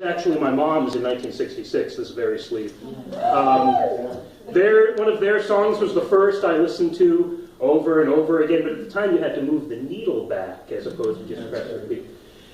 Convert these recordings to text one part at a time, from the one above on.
Actually, my mom's in 1966, this very sleeve. One of their songs was the first I listened to over and over again, but at the time you had to move the needle back as opposed to just press repeat.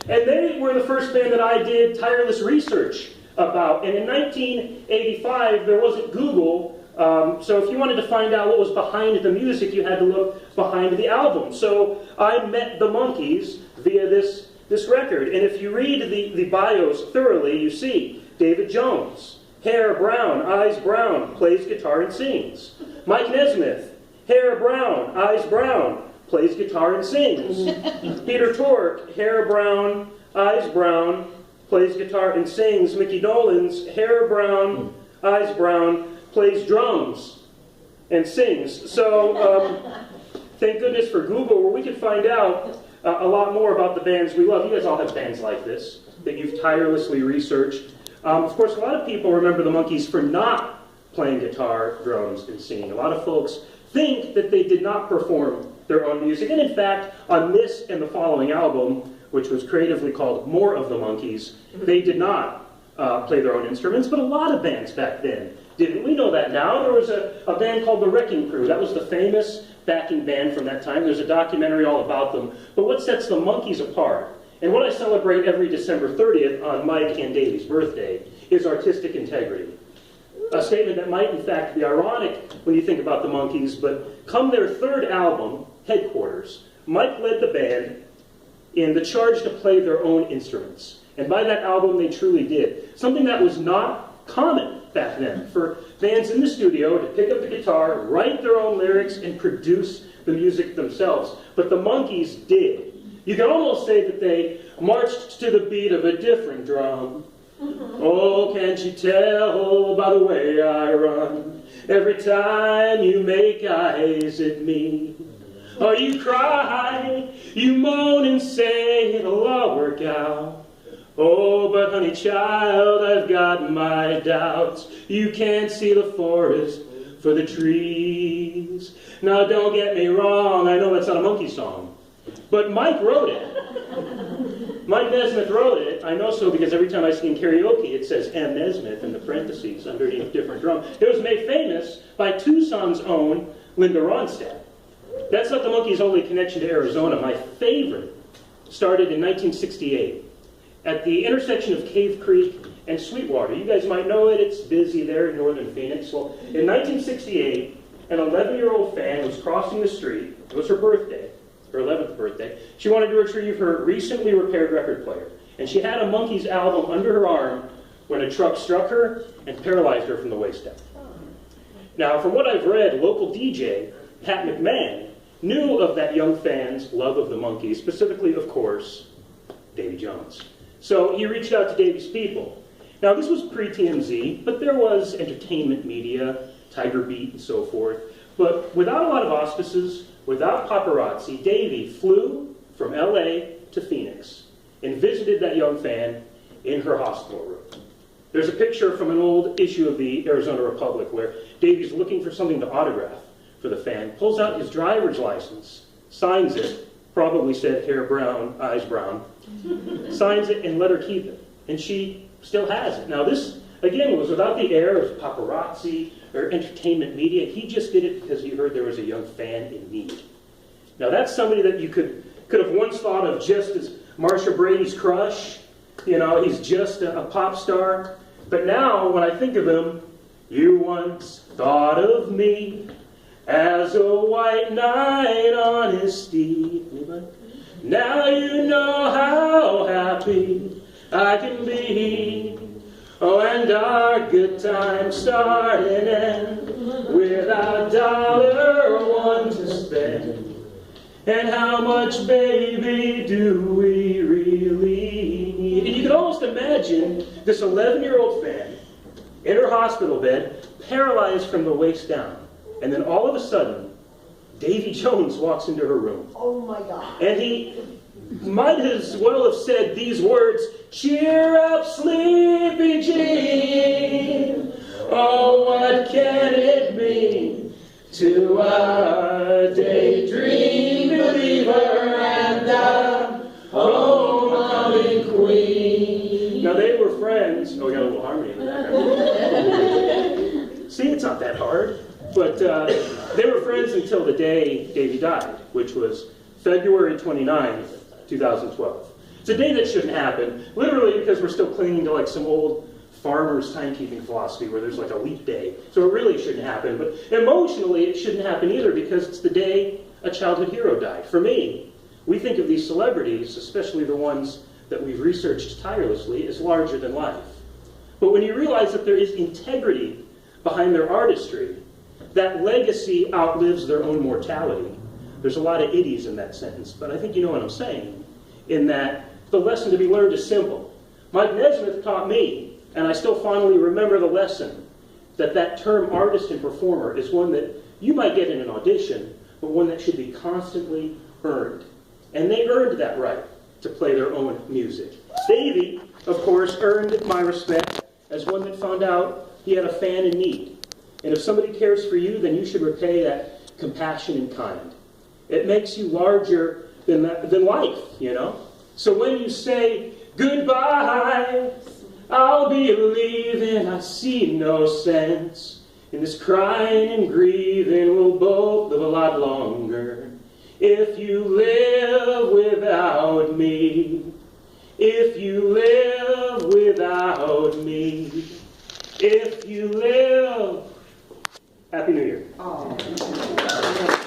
And they were the first band that I did tireless research about. And in 1985, there wasn't Google, so if you wanted to find out what was behind the music, you had to look behind the album. So I met the Monkees via this record. And if you read the bios thoroughly, you see David Jones, hair brown, eyes brown, plays guitar and sings. Mike Nesmith, hair brown, eyes brown, plays guitar and sings. Peter Tork, hair brown, eyes brown, plays guitar and sings. Mickey Dolenz, hair brown, eyes brown, plays drums and sings. So thank goodness for Google, where we could find out a lot more about the bands we love. You guys all have bands like this that you've tirelessly researched. Of course, a lot of people remember the Monkees for not playing guitar, drums, and singing. A lot of folks think that they did not perform their own music. And in fact, on this and the following album, which was creatively called More of the Monkees, they did not play their own instruments, but a lot of bands back then didn't. We know that now. There was a band called the Wrecking Crew. That was the famous backing band from that time. There's a documentary all about them. But what sets the Monkees apart, and what I celebrate every December 30th on Mike and Davey's birthday, is artistic integrity. A statement that might, in fact, be ironic when you think about the Monkees, but come their third album, Headquarters, Mike led the band in the charge to play their own instruments. And by that album, they truly did. Something that was not common back then, for bands in the studio to pick up the guitar, write their own lyrics, and produce the music themselves. But the Monkees did. You can almost say that they marched to the beat of a different drum. Oh, can't you tell by the way I run, every time you make eyes at me? Or you cry, you moan and say it'll all work out. Oh, but honey child, I've got my doubts. You can't see the forest for the trees. Now don't get me wrong, I know that's not a Monkee song, but Mike wrote it. Mike Nesmith wrote it. I know so because every time I sing karaoke, it says M. Nesmith in the parentheses underneath different drum. It was made famous by Tucson's own Linda Ronstadt. That's not the Monkees' only connection to Arizona. My favorite started in 1968 at the intersection of Cave Creek and Sweetwater. You guys might know it. It's busy there in northern Phoenix. Well, in 1968, an 11-year-old fan was crossing the street. It was her birthday, her 11th birthday. She wanted to retrieve her recently repaired record player. And she had a Monkees album under her arm when a truck struck her and paralyzed her from the waist down. Now, from what I've read, local DJ Pat McMahon knew of that young fan's love of the Monkees, specifically, of course, Davy Jones. So he reached out to Davy's people. Now, this was pre-TMZ, but there was entertainment media, Tiger Beat, and so forth. But without a lot of auspices, without paparazzi, Davy flew from LA to Phoenix and visited that young fan in her hospital room. There's a picture from an old issue of the Arizona Republic where Davy's looking for something to autograph for the fan, pulls out his driver's license, signs it, probably said hair brown, eyes brown, signs it and let her keep it. And she still has it. Now this, again, was without the air of paparazzi or entertainment media. He just did it because he heard there was a young fan in need. Now that's somebody that you could have once thought of just as Marsha Brady's crush. You know, he's just a pop star. But now, when I think of him, you once thought of me as a white knight on his steed. Anybody? Now you know how happy I can be. Oh, and our good times start and end without a dollar or one to spend. And how much, baby, do we really need? And you can almost imagine this 11-year-old fan in her hospital bed, paralyzed from the waist down. And then all of a sudden, Davy Jones walks into her room. Oh my God. And he might as well have said these words, "Cheer up, sleepy Jean. Oh, what can it mean to a daydream believer and a homecoming queen?" Now they were friends. friends. Oh, we got a little harmony in the background. See, it's not that hard. But they were friends until the day Davey died, which was February 29th, 2012. It's a day that shouldn't happen, literally because we're still clinging to like some old farmer's timekeeping philosophy where there's like a leap day. So it really shouldn't happen. But emotionally, it shouldn't happen either because it's the day a childhood hero died. For me, we think of these celebrities, especially the ones that we've researched tirelessly, as larger than life. But when you realize that there is integrity behind their artistry, that legacy outlives their own mortality. There's a lot of idiots in that sentence, but I think you know what I'm saying, in that the lesson to be learned is simple. Mike Nesmith taught me, and I still fondly remember the lesson, that that term artist and performer is one that you might get in an audition, but one that should be constantly earned. And they earned that right to play their own music. Davey, of course, earned my respect as one that found out he had a fan in need. And if somebody cares for you, then you should repay that compassion in kind. It makes you larger than life, you know? So when you say, goodbye, I'll be leaving, I see no sense in this crying and grieving, we'll both live a lot longer. If you live without me, if you live without me, if you live... Happy New Year. Oh.